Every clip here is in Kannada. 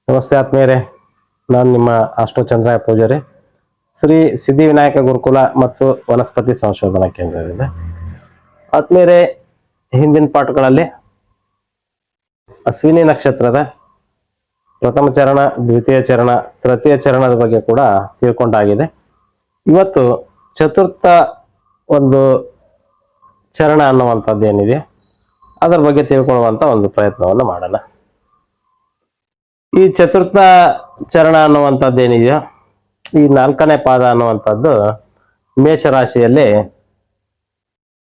ನಮಸ್ತೆ ಆತ್ಮೀಯರೇ, ನಾನು ನಿಮ್ಮ ಅಷ್ಟೋಚಂದ್ರಾಯ ಪೂಜಾರಿ, ಶ್ರೀ ಸಿದ್ಧಿವಿನಾಯಕ ಗುರುಕುಲ ಮತ್ತು ವನಸ್ಪತಿ ಸಂಶೋಧನಾ ಕೇಂದ್ರದಿಂದ. ಆತ್ಮೀಯರೇ, ಹಿಂದಿನ ಪಾಠಗಳಲ್ಲಿ ಅಶ್ವಿನಿ ನಕ್ಷತ್ರದ ಪ್ರಥಮ ಚರಣ, ದ್ವಿತೀಯ ಚರಣ, ತೃತೀಯ ಚರಣದ ಬಗ್ಗೆ ಕೂಡ ತಿಳ್ಕೊಂಡಾಗಿದೆ. ಇವತ್ತು ಚತುರ್ಥ ಒಂದು ಚರಣ ಅನ್ನುವಂಥದ್ದು ಏನಿದೆ ಅದರ ಬಗ್ಗೆ ತಿಳ್ಕೊಳ್ಳುವಂತ ಒಂದು ಪ್ರಯತ್ನವನ್ನು ಮಾಡೋಣ. ಈ ಚತುರ್ಥ ಚರಣ ಅನ್ನುವಂಥದ್ದು ಏನಿದೆಯೋ, ಈ 4ನೇ ಪಾದ ಅನ್ನುವಂಥದ್ದು ಮೇಷರಾಶಿಯಲ್ಲಿ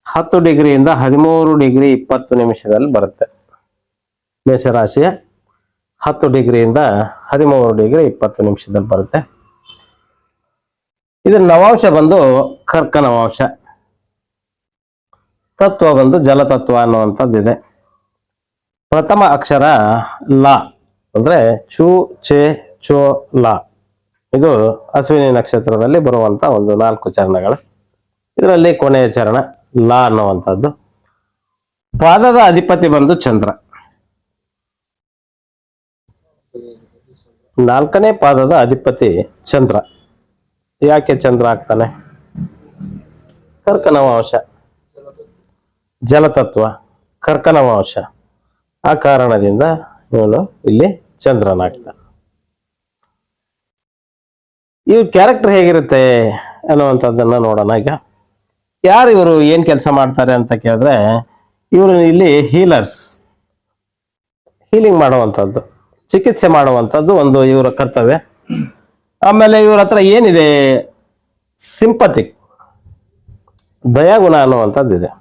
10 ಡಿಗ್ರಿಯಿಂದ 13 ಡಿಗ್ರಿ 20 ನಿಮಿಷದಲ್ಲಿ ಬರುತ್ತೆ. ಮೇಷರಾಶಿಯ 10 ಡಿಗ್ರಿಯಿಂದ 13 ಡಿಗ್ರಿ 20 ನಿಮಿಷದಲ್ಲಿ ಬರುತ್ತೆ. ಇದರ ನವಾಂಶ ಬಂದು ಕರ್ಕ ನವಾಂಶ, ತತ್ವ ಬಂದು ಜಲತತ್ವ ಅನ್ನುವಂಥದ್ದಿದೆ. ಪ್ರಥಮ ಅಕ್ಷರ ಲಾ ಅಂದ್ರೆ ಚು ಚೆ ಚೋ ಲಾ. ಇದು ಅಶ್ವಿನಿ ನಕ್ಷತ್ರದಲ್ಲಿ ಬರುವಂತ ಒಂದು 4 ಚರಣಗಳು. ಇದರಲ್ಲಿ ಕೊನೆಯ ಚರಣ ಲಾ ಅನ್ನುವಂಥದ್ದು. ಪಾದದ ಅಧಿಪತಿ ಬಂದು ಚಂದ್ರ. 4ನೇ ಪಾದದ ಅಧಿಪತಿ ಚಂದ್ರ. ಯಾಕೆ ಚಂದ್ರ ಆಗ್ತಾನೆ? ಕರ್ಕನವಾಂಶ, ಜಲತತ್ವ, ಕರ್ಕನವಾಂಶ. ಆ ಕಾರಣದಿಂದ ಇವನು ಇಲ್ಲಿ ಚಂದ್ರನಾಗ್ತಾನೆ. ಇವ್ರ ಕ್ಯಾರೆಕ್ಟರ್ ಹೇಗಿರುತ್ತೆ ಅನ್ನುವಂಥದ್ದನ್ನ ನೋಡೋಣ. ಈಗ ಯಾರು ಇವರು, ಏನ್ ಕೆಲಸ ಮಾಡ್ತಾರೆ ಅಂತ ಕೇಳಿದ್ರೆ, ಇವರು ಇಲ್ಲಿ ಹೀಲರ್ಸ್, ಹೀಲಿಂಗ್ ಮಾಡುವಂಥದ್ದು, ಚಿಕಿತ್ಸೆ ಮಾಡುವಂಥದ್ದು ಒಂದು ಇವರ ಕರ್ತವ್ಯ. ಆಮೇಲೆ ಇವ್ರ ಹತ್ರ ಏನಿದೆ, ಸಿಂಪಥಿಕ್, ದಯಾಗುಣ ಅನ್ನುವಂಥದ್ದಿದೆ.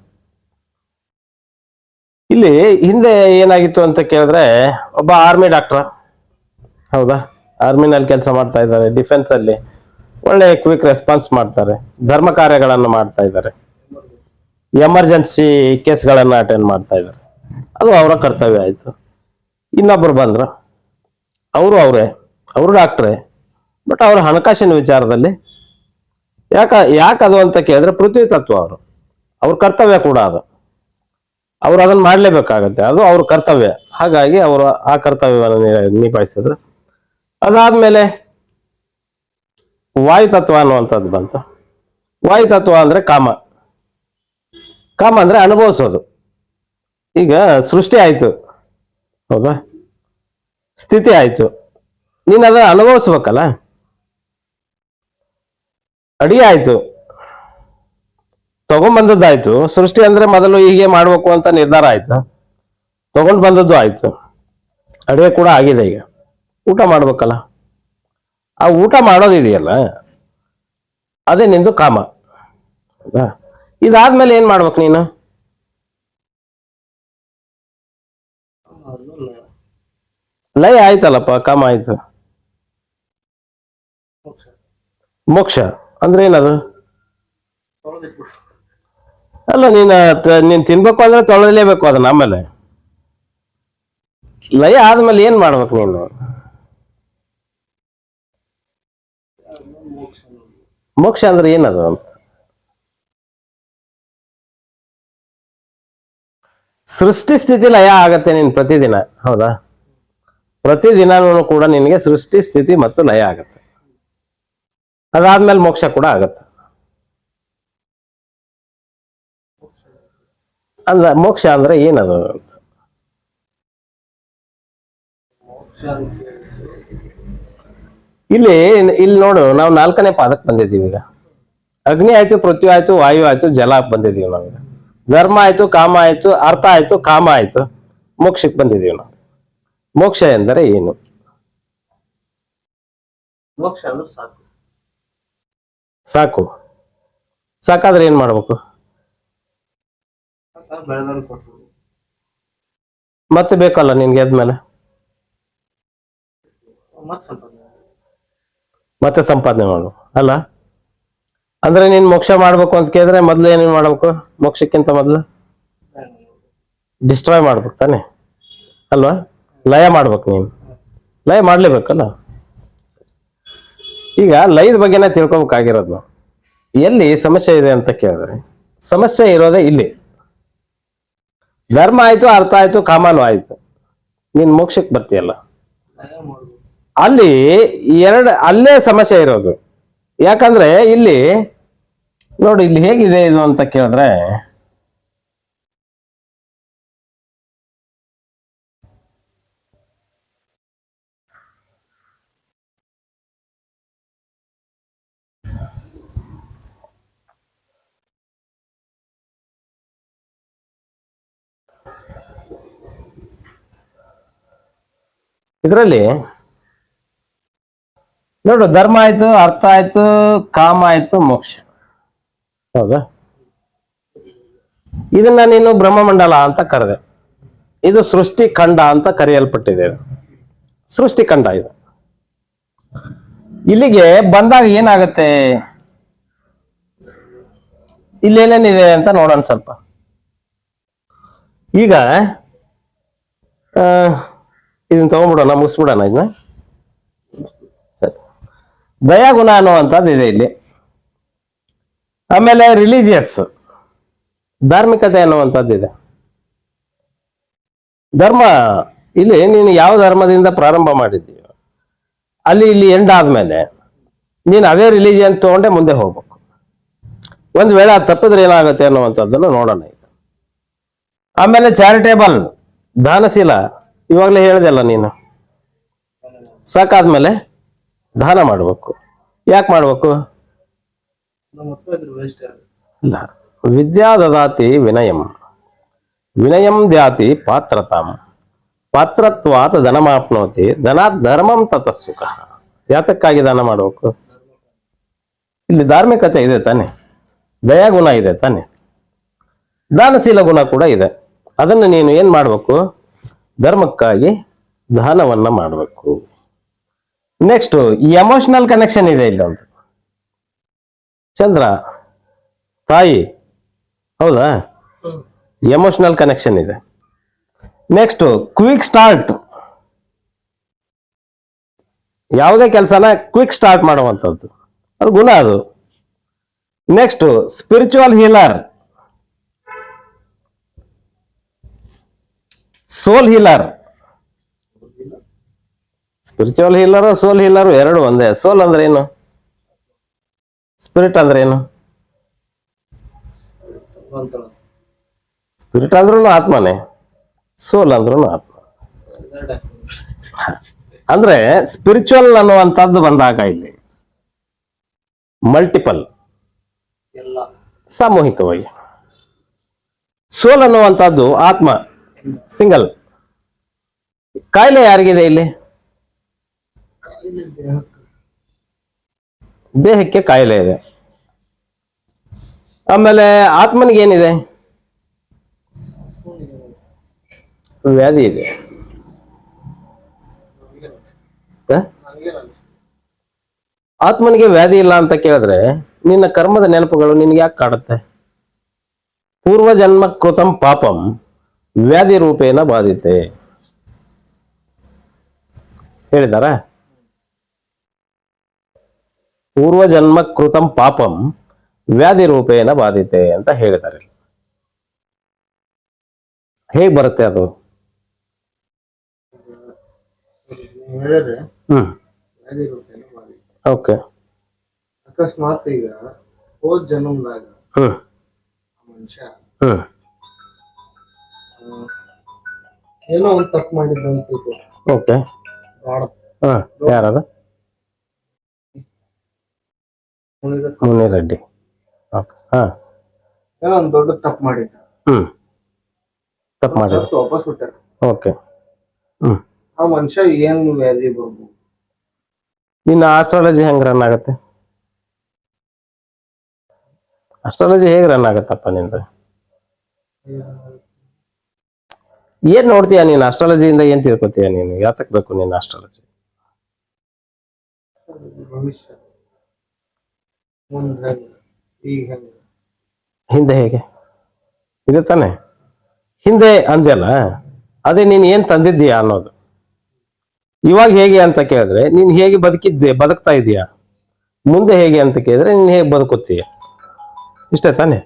ಇಲ್ಲಿ ಹಿಂದೆ ಏನಾಗಿತ್ತು ಅಂತ ಕೇಳಿದ್ರೆ, ಒಬ್ಬ ಆರ್ಮಿ ಡಾಕ್ಟರ್, ಹೌದಾ, ಆರ್ಮಿನಲ್ಲಿ ಕೆಲಸ ಮಾಡ್ತಾ ಇದ್ದಾರೆ, ಡಿಫೆನ್ಸ್ ಅಲ್ಲಿ ಒಳ್ಳೆ ಕ್ವಿಕ್ ರೆಸ್ಪಾನ್ಸ್ ಮಾಡ್ತಾರೆ, ಧರ್ಮ ಕಾರ್ಯಗಳನ್ನು ಮಾಡ್ತಾ ಇದ್ದಾರೆ, ಎಮರ್ಜೆನ್ಸಿ ಕೇಸ್ಗಳನ್ನು ಅಟೆಂಡ್ ಮಾಡ್ತಾ ಇದ್ದಾರೆ. ಅದು ಅವರ ಕರ್ತವ್ಯ ಆಯ್ತು. ಇನ್ನೊಬ್ರು ಬಂದ್ರು, ಅವರು ಡಾಕ್ಟ್ರೇ, ಬಟ್ ಅವ್ರ ಹಣಕಾಸಿನ ವಿಚಾರದಲ್ಲಿ ಯಾಕದು ಅಂತ ಕೇಳಿದ್ರೆ, ಪೃಥ್ವಿ ತತ್ವ ಅವ್ರ ಕರ್ತವ್ಯ ಕೂಡ ಅದು, ಅವ್ರು ಅದನ್ನ ಮಾಡ್ಲೇಬೇಕಾಗತ್ತೆ, ಅದು ಅವ್ರ ಕರ್ತವ್ಯ. ಹಾಗಾಗಿ ಅವರು ಆ ಕರ್ತವ್ಯವನ್ನು ನಿಭಾಯಿಸಿದ್ರು. ಅದಾದ್ಮೇಲೆ ವಾಯುತತ್ವ ಅನ್ನುವಂಥದ್ದು ಬಂತು. ವಾಯುತತ್ವ ಅಂದ್ರೆ ಕಾಮ ಅಂದ್ರೆ ಅನುಭವಿಸೋದು. ಈಗ ಸೃಷ್ಟಿ ಆಯ್ತು, ಹೌದಾ, ಸ್ಥಿತಿ ಆಯ್ತು, ನೀನ್ ಅದನ್ನ ಅನುಭವಿಸ್ಬೇಕಲ್ಲ. ಅಡಿಗೆ ಆಯ್ತು, ತಗೊಂಡ್ಬಂದದ್ದಾಯ್ತು. ಸೃಷ್ಟಿ ಅಂದ್ರೆ ಮೊದಲು ಹೀಗೆ ಮಾಡ್ಬೇಕು ಅಂತ ನಿರ್ಧಾರ ಆಯ್ತು, ತಗೊಂಡ್ ಬಂದದ್ದು ಆಯ್ತು, ಅಡಿಗೆ ಕೂಡ ಆಗಿದೆ. ಈಗ ಊಟ ಮಾಡ್ಬೇಕಲ್ಲ. ಆ ಊಟ ಮಾಡೋದಿದೆಯಲ್ಲ, ಅದೇ ನಿಂದು ಕಾಮ. ಇದಾದ್ಮೇಲೆ ಏನ್ ಮಾಡ್ಬೇಕು ನೀನು? ಲಯ ಆಯ್ತಲ್ಲಪ್ಪ, ಕಾಮ ಆಯ್ತು. ಮೋಕ್ಷ ಅಂದ್ರೆ ಏನದು? ಅಲ್ಲ, ನೀನ್ ತಿನ್ಬೇಕು ಅಂದ್ರೆ ತೊಳೆಯಲೇಬೇಕು ಅದನ್ನ. ಆಮೇಲೆ ಲಯ ಆದ್ಮೇಲೆ ಏನ್ ಮಾಡ್ಬೇಕು ನೀನು? ಮೋಕ್ಷ ಅಂದ್ರೆ ಏನದು ಅಂತ. ಸೃಷ್ಟಿ ಸ್ಥಿತಿ ಲಯ ಆಗತ್ತೆ ನೀನ್ ಪ್ರತಿದಿನ, ಹೌದಾ? ಪ್ರತಿದಿನನೂ ಕೂಡ ನಿನ್ಗೆ ಸೃಷ್ಟಿ ಸ್ಥಿತಿ ಮತ್ತು ಲಯ ಆಗತ್ತೆ. ಅದಾದ್ಮೇಲೆ ಮೋಕ್ಷ ಕೂಡ ಆಗತ್ತೆ. ಅಂದ ಮೋಕ್ಷ ಅಂದ್ರೆ ಏನದು ಅಂತ. ಇಲ್ಲಿ ನೋಡು, ನಾವು 4ನೇ ಪಾದಕ್ಕೆ ಬಂದಿದ್ದೀವಿ. ಈಗ ಅಗ್ನಿ ಆಯ್ತು, ಪೃಥ್ವಿ ಆಯ್ತು, ವಾಯು ಆಯ್ತು, ಜಲ ಬಂದಿದ್ದೀವಿ ನಾವೀಗ. ಧರ್ಮ ಆಯ್ತು, ಕಾಮ ಆಯ್ತು, ಅರ್ಥ ಆಯ್ತು, ಕಾಮ ಆಯ್ತು, ಮೋಕ್ಷಕ್ಕೆ ಬಂದಿದ್ದೀವಿ ನಾವು. ಮೋಕ್ಷ ಎಂದರೆ ಏನು? ಮೋಕ್ಷ ಅಂದ್ರೆ ಸಾಕು. ಸಾಕಾದ್ರೆ ಏನ್ ಮಾಡ್ಬೇಕು? ಮತ್ತೆ ಬೇಕಲ್ಲ ನಿನ್ಗೆ ಆದ್ಮೇಲೆ ಮತ್ತೆ ಸಂಪಾದನೆ ಮಾಡ್ಬೇಕು ಅಲ್ಲ. ಅಂದ್ರೆ ನೀನ್ ಮೋಕ್ಷ ಮಾಡ್ಬೇಕು ಅಂತ ಕೇಳಿದ್ರೆ ಮೊದ್ಲು ಏನೇನ್ ಮಾಡ್ಬೇಕು? ಮೋಕ್ಷಕ್ಕಿಂತ ಮೊದ್ಲು ಡಿಸ್ಟ್ರಾಯ್ ಮಾಡ್ಬೇಕು ತಾನೆ, ಅಲ್ವಾ? ಲಯ ಮಾಡ್ಬೇಕು. ನೀನು ಲಯ ಮಾಡ್ಲೇಬೇಕಲ್ಲ. ಈಗ ಲಯದ ಬಗ್ಗೆನೇ ತಿಳ್ಕೊಬೇಕಾಗಿರೋದು ನಾವು. ಎಲ್ಲಿ ಸಮಸ್ಯೆ ಇದೆ ಅಂತ ಕೇಳಿದ್ರೆ, ಸಮಸ್ಯೆ ಇರೋದೇ ಇಲ್ಲಿ. ಧರ್ಮ ಆಯ್ತು, ಅರ್ಥ ಆಯ್ತು, ಕಾಮನೂ ಆಯ್ತು, ನೀನ್ ಮೋಕ್ಷಕ್ಕೆ ಬರ್ತೀಯಲ್ಲ. ಅಲ್ಲಿ ಅಲ್ಲೇ ಸಮಸ್ಯೆ ಇರೋದು. ಯಾಕಂದ್ರೆ ಇಲ್ಲಿ ನೋಡಿ, ಇಲ್ಲಿ ಹೇಗಿದೆ ಇದು ಅಂತ ಕೇಳಿದ್ರೆ, ಇದರಲ್ಲಿ ನೋಡು, ಧರ್ಮ ಆಯ್ತು, ಅರ್ಥ ಆಯ್ತು, ಕಾಮ ಆಯ್ತು, ಮೋಕ್ಷ. ಹೌದಾ? ಇದನ್ನ ನೀನು ಬ್ರಹ್ಮಮಂಡಲ ಅಂತ ಕರೆದೆ. ಇದು ಸೃಷ್ಟಿ ಖಂಡ ಅಂತ ಕರೆಯಲ್ಪಟ್ಟಿದೆ. ಸೃಷ್ಟಿ ಖಂಡ ಇದು. ಇಲ್ಲಿಗೆ ಬಂದಾಗ ಏನಾಗುತ್ತೆ, ಇಲ್ಲೇನೇನಿದೆ ಅಂತ ನೋಡೋಣ ಸ್ವಲ್ಪ. ಈಗ ಇದನ್ನ ತಗೊಂಡ್ಬಿಡೋಣ, ಮುಗಿಸ್ಬಿಡೋಣ ಇದನ್ನ. ಸರಿ. ದಯಾಗುಣ ಅನ್ನುವಂಥದ್ದು ಇದೆ ಇಲ್ಲಿ. ಆಮೇಲೆ ರಿಲಿಜಿಯಸ್, ಧಾರ್ಮಿಕತೆ ಅನ್ನುವಂಥದ್ದಿದೆ. ಧರ್ಮ, ಇಲ್ಲಿ ನೀನು ಯಾವ ಧರ್ಮದಿಂದ ಪ್ರಾರಂಭ ಮಾಡಿದ್ದೀಯ, ಇಲ್ಲಿ ಎಂಡ್ ಆದ್ಮೇಲೆ ನೀನು ಅದೇ ರಿಲಿಜಿಯನ್ ತಗೊಂಡೆ ಮುಂದೆ ಹೋಗ್ಬೇಕು. ಒಂದ್ ವೇಳೆ ಅದು ತಪ್ಪಿದ್ರೆ ಏನಾಗುತ್ತೆ ಅನ್ನುವಂಥದ್ದನ್ನು ನೋಡೋಣ ಈಗ. ಆಮೇಲೆ ಚಾರಿಟೇಬಲ್, ದಾನಶೀಲ, ಇವಾಗಲೇ ಹೇಳಿದೆಲ್ಲ ನೀನು. ಸಾಕಾದ್ಮೇಲೆ ದಾನ ಮಾಡ್ಬೇಕು. ಯಾಕೆ ಮಾಡ್ಬೇಕು? ಇಲ್ಲ, ವಿದ್ಯಾ ದದಾತಿ ವಿನಯಂ, ವಿನಯಂ ದ್ಯಾತಿ ಪಾತ್ರತಾಂ, ಪಾತ್ರತ್ವಾತ್ ಧನಮಾಪ್ನೋತಿ, ಧನಾತ್ ಧರ್ಮಂ ತತಃ ಸುಖ. ಯಾತಕ್ಕಾಗಿ ದಾನ ಮಾಡಬೇಕು? ಇಲ್ಲಿ ಧಾರ್ಮಿಕತೆ ಇದೆ ತಾನೆ, ದಯಾಗುಣ ಇದೆ ತಾನೆ, ದಾನಶೀಲ ಗುಣ ಕೂಡ ಇದೆ. ಅದನ್ನು ನೀನು ಏನ್ ಮಾಡ್ಬೇಕು? ಧರ್ಮಕ್ಕಾಗಿ ದಾನವನ್ನ ಮಾಡಬೇಕು. ನೆಕ್ಸ್ಟ್ ಎಮೋಷನಲ್ ಕನೆಕ್ಷನ್ ಇದೆ ಇಲ್ಲಿ ಒಂದು. ಚಂದ್ರ ತಾಯಿ, ಹೌದಾ? ಎಮೋಷನಲ್ ಕನೆಕ್ಷನ್ ಇದೆ. ನೆಕ್ಸ್ಟ್ ಕ್ವಿಕ್ ಸ್ಟಾರ್ಟ್, ಯಾವುದೇ ಕೆಲಸನ ಕ್ವಿಕ್ ಸ್ಟಾರ್ಟ್ ಮಾಡುವಂಥದ್ದು, ಅದು ಗುಣ ಅದು. ನೆಕ್ಸ್ಟ್ ಸ್ಪಿರಿಚುವಲ್ ಹೀಲರ್, ಸೋಲ್ ಹೀಲರ್. ಸ್ಪಿರಿಚುವಲ್ ಹೀಲರ್, ಸೋಲ್ ಹೀಲರ್ ಎರಡು ಒಂದೇ. ಸೋಲ್ ಅಂದ್ರೆ ಏನು? ಸ್ಪಿರಿಟ್ ಅಂದ್ರೆ ಏನು? ಸ್ಪಿರಿಟ್ ಅಂದ್ರೂ ಆತ್ಮನೇ, ಸೋಲ್ ಅಂದ್ರೂ ಆತ್ಮ. ಅಂದ್ರೆ ಸ್ಪಿರಿಚುವಲ್ ಅನ್ನುವಂಥದ್ದು ಬಂದಾಗ ಇಲ್ಲಿ ಮಲ್ಟಿಪಲ್, ಸಾಮೂಹಿಕವಾಗಿ. ಸೋಲ್ ಅನ್ನುವಂಥದ್ದು ಆತ್ಮ, ಸಿಂಗಲ್. ಕಾಯಿಲೆ ಯಾರಿಗಿದೆ ಇಲ್ಲಿ? ದೇಹಕ್ಕೆ ಕಾಯಿಲೆ ಇದೆ. ಆಮೇಲೆ ಆತ್ಮನಿಗೆ ಏನಿದೆ? ವ್ಯಾಧಿ ಇದೆ. ಆತ್ಮನಿಗೆ ವ್ಯಾಧಿ ಇಲ್ಲ ಅಂತ ಕೇಳಿದ್ರೆ ನಿನ್ನ ಕರ್ಮದ ನೆನಪುಗಳು ನಿನ್ಗೆ ಯಾಕೆ ಕಾಡುತ್ತೆ? ಪೂರ್ವ ಜನ್ಮ ಕೃತಂ ಪಾಪಂ ವ್ಯಾಧಿ ರೂಪೇಣ ಬಾಧಿತೆ ಹೇಳಿದಾರ? ಪೂರ್ವ ಜನ್ಮ ಕೃತಂ ಪಾಪಂ ವ್ಯಾಧಿ ರೂಪೇಣ ಬಾಧಿತೆ ಅಂತ ಹೇಳಿದ್ದಾರೆ. ಹೇಗ್ ಬರುತ್ತೆ ಅದು? ಓಕೆ. ಅಕಸ್ಮಾತ್ ಈಗ ಹೋದ್ ಜನ್ಮದಾಗ ಮನುಷ್ಯ ಏನೋ ಒಂದು ತಪ್ಪು ಮಾಡಿದ್ದಂತ. ಓಕೆ. ಯಾರದ? ಮುನಿರೆಡ್ಡಿ. ಏನೋ ಒಂದು ದೊಡ್ಡ ತಪ್ಪು ಮಾಡಿದ್ದ. ತಪ್ಪು ಮಾಡಿದ, ವಾಪಸ್ ಹುಟ್ಟಾರ. ಓಕೆ. ಆ ಮನುಷ್ಯ ಏನ್ ವ್ಯಾಧಿ ಬರ್ಬೋದು? ನಿನ್ನ ಆಸ್ಟ್ರಾಲಜಿ ಹೆಂಗ್ ರನ್ ಆಗತ್ತೆ? ಅಸ್ಟ್ರಾಲಜಿ ಹೇಗೆ ರನ್ ಆಗತ್ತಪ್ಪ ನಿಂದ? ಏನ್ ನೋಡ್ತೀಯ ನೀನು? ಅಸ್ಟ್ರಾಲಜಿಯಿಂದ ಏನ್ ತಿಳ್ಕೊತೀಯ ನೀನು? ಯಾತಕ್ ಬೇಕು ನೀನು ಅಸ್ಟ್ರಾಲಜಿ? ಭವಿಷ್ಯ, ಮುಂದೆ, ಈಗ, ಹಿಂದೆ ಹೇಗೆ ಇದೆ ತಾನೆ? ಹಿಂದೆ ಅಂದ್ಯಲ್ಲ, ಅದೇ ನೀನ್ ಏನ್ ತಂದಿದ್ದೀಯಾ ಅನ್ನೋದು. ಇವಾಗ ಹೇಗೆ ಅಂತ ಕೇಳಿದ್ರೆ ನೀನ್ ಹೇಗೆ ಬದುಕ್ತಾ ಇದೀಯಾ, ಮುಂದೆ ಹೇಗೆ ಅಂತ ಕೇಳಿದ್ರೆ ನೀನ್ ಹೇಗೆ ಬದುಕುತ್ತೀಯ, ಇಷ್ಟೇ ತಾನೆ?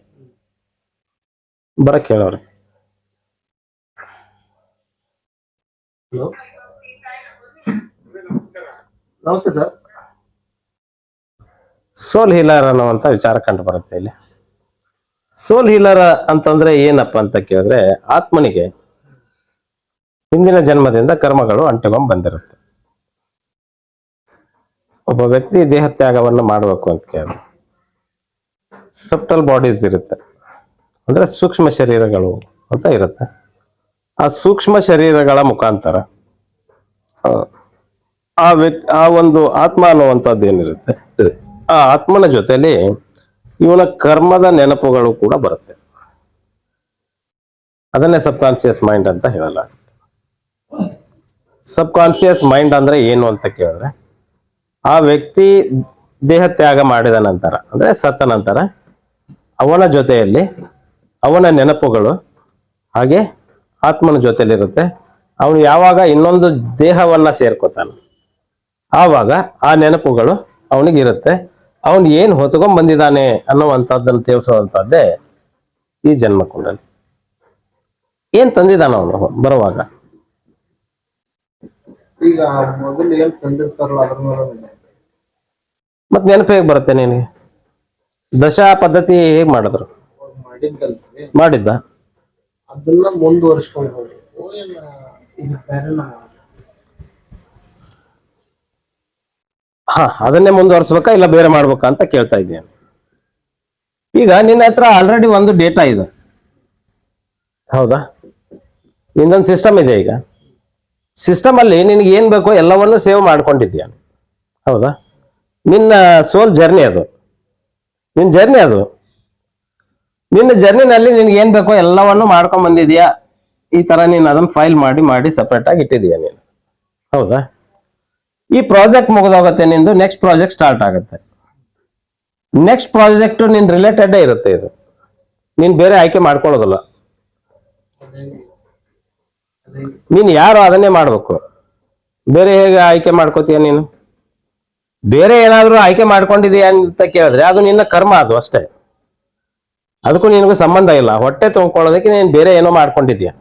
ಬರಕ್ ಹೇಳವ್ರೆ. ಹಲೋ. ನಮಸ್ತೆ ಸರ್. ಸೋಲ್ ಹೀಲರ್ ಅನ್ನುವಂತ ವಿಚಾರ ಕಂಡು ಬರುತ್ತೆ ಇಲ್ಲಿ. ಸೋಲ್ ಹೀಲರ್ ಅಂತಂದ್ರೆ ಏನಪ್ಪ ಅಂತ ಕೇಳಿದ್ರೆ, ಆತ್ಮನಿಗೆ ಹಿಂದಿನ ಜನ್ಮದಿಂದ ಕರ್ಮಗಳು ಅಂಟಿಕೊಂಡ್ ಬಂದಿರುತ್ತೆ. ಒಬ್ಬ ವ್ಯಕ್ತಿ ದೇಹ ತ್ಯಾಗವನ್ನು ಮಾಡಬೇಕು ಅಂತ ಕೇಳಿದ್ರೆ ಸಬ್ಟಲ್ ಬಾಡೀಸ್ ಇರುತ್ತೆ, ಅಂದ್ರೆ ಸೂಕ್ಷ್ಮ ಶರೀರಗಳು ಅಂತ ಇರುತ್ತೆ. ಆ ಸೂಕ್ಷ್ಮ ಶರೀರಗಳ ಮುಖಾಂತರ ಆ ಒಂದು ಆತ್ಮ ಅನ್ನುವಂಥದ್ದು ಏನಿರುತ್ತೆ, ಆ ಆತ್ಮನ ಜೊತೆಲಿ ಇವನ ಕರ್ಮದ ನೆನಪುಗಳು ಕೂಡ ಬರುತ್ತೆ. ಅದನ್ನೇ ಸಬ್ ಕಾನ್ಸಿಯಸ್ ಮೈಂಡ್ ಅಂತ ಹೇಳಲಾಗುತ್ತೆ. ಸಬ್ ಕಾನ್ಸಿಯಸ್ ಮೈಂಡ್ ಅಂದ್ರೆ ಏನು ಅಂತ ಕೇಳಿದ್ರೆ, ಆ ವ್ಯಕ್ತಿ ದೇಹ ತ್ಯಾಗ ಮಾಡಿದ ನಂತರ, ಅಂದ್ರೆ ಸತ್ತ ನಂತರ ಅವನ ಜೊತೆಯಲ್ಲಿ ಅವನ ನೆನಪುಗಳು ಹಾಗೆ ಆತ್ಮನ ಜೊತೆಲಿರುತ್ತೆ. ಅವನು ಯಾವಾಗ ಇನ್ನೊಂದು ದೇಹವನ್ನ ಸೇರ್ಕೋತಾನೆ, ಆವಾಗ ಆ ನೆನಪುಗಳು ಅವನಿಗಿರುತ್ತೆ. ಅವನು ಏನ್ ಹೊತ್ಕೊಂಡ್ ಬಂದಿದ್ದಾನೆ ಅನ್ನುವಂಥದ್ದನ್ನು ತಿಳಿಸುವಂತದ್ದೇ ಈ ಜನ್ಮ ಕುಂಡಲಿ. ಏನ್ ತಂದಿದ್ದಾನ ಅವನು ಬರುವಾಗ, ಈಗ ಮೊದಲು ಏನ್ ತಂದಿರ್ತಾರಲ್ಲ ಅದ್ರ ಮೇಲೆ ಮತ್ ನೆನಪು ಹೇಗ್ ಬರುತ್ತೆ ನಿನಗೆ? ದಶಾ ಪದ್ಧತಿ ಹೇಗ್ ಮಾಡಿದ್ರು? ಅವ್ರು ಮಾಡಿದ್ದಲ್ರಿ, ಮಾಡಿದ್ದ ಅದನ್ನ ಮುಂದುವರಿಸ್ಕೊಂಡು ಹೋಗ್ಬೇಕು. ಏನ್ ಈಗ ಬೇರೆನ ಅದನ್ನೇ ಮುಂದುವರಿಸ್ಬೇಕಾ ಇಲ್ಲ ಬೇರೆ ಮಾಡ್ಬೇಕಾ ಅಂತ ಕೇಳ್ತಾ ಇದ್ದೇನೆ. ಈಗ ನಿನ್ನ ಹತ್ರ ಆಲ್ರೆಡಿ ಒಂದು ಡೇಟಾ ಇದೆ, ಹೌದಾ? ಇನ್ನೊಂದು ಸಿಸ್ಟಮ್ ಇದೆ. ಈಗ ಸಿಸ್ಟಮ್ ಅಲ್ಲಿ ನಿನ್ಗೆ ಏನ್ ಬೇಕೋ ಎಲ್ಲವನ್ನೂ ಸೇವ್ ಮಾಡ್ಕೊಂಡಿದ್ಯಾ, ಹೌದಾ? ನಿನ್ನ ಸೋಲ್ ಜರ್ನಿ ಅದು, ನಿನ್ನ ಜರ್ನಿ ಅದು. ನಿನ್ನ ಜರ್ನಿನಲ್ಲಿ ನಿನ್ಗೆ ಏನ್ ಬೇಕೋ ಎಲ್ಲವನ್ನೂ ಮಾಡ್ಕೊಂಡ್ ಬಂದಿದ್ಯಾ. ಈ ತರ ನೀನು ಅದನ್ನ ಫೈಲ್ ಮಾಡಿ ಮಾಡಿ ಸಪರೇಟ್ ಆಗಿ ಇಟ್ಟಿದೀಯ ನೀನು, ಹೌದಾ? ಈ ಪ್ರಾಜೆಕ್ಟ್ ಮುಗಿದೋಗುತ್ತೆ, ನಿಂದು ನೆಕ್ಸ್ಟ್ ಪ್ರಾಜೆಕ್ಟ್ ಸ್ಟಾರ್ಟ್ ಆಗುತ್ತೆ. ನೆಕ್ಸ್ಟ್ ಪ್ರಾಜೆಕ್ಟ್ ನಿನ್ ರಿಲೇಟೆಡ್ ಇರುತ್ತೆ. ಇದು ನೀನ್ ಬೇರೆ ಆಯ್ಕೆ ಮಾಡ್ಕೊಳ್ಳೋದಿಲ್ಲ. ನೀನ್ ಯಾರು ಅದನ್ನೇ ಮಾಡ್ಬೇಕು. ಬೇರೆ ಹೇಗೆ ಆಯ್ಕೆ ಮಾಡ್ಕೋತೀಯ ನೀನು? ಬೇರೆ ಏನಾದ್ರೂ ಆಯ್ಕೆ ಮಾಡ್ಕೊಂಡಿದೀಯ ಅಂತ ಕೇಳಿದ್ರೆ ಅದು ನಿನ್ನ ಕರ್ಮ, ಅದು ಅಷ್ಟೇ. ಅದಕ್ಕೂ ನಿನಗೂ ಸಂಬಂಧ ಇಲ್ಲ. ಹೊಟ್ಟೆ ತುಂಬ್ಕೊಳ್ಳೋದಕ್ಕೆ ನೀನ್ ಬೇರೆ ಏನೋ ಮಾಡ್ಕೊಂಡಿದ್ಯಾ.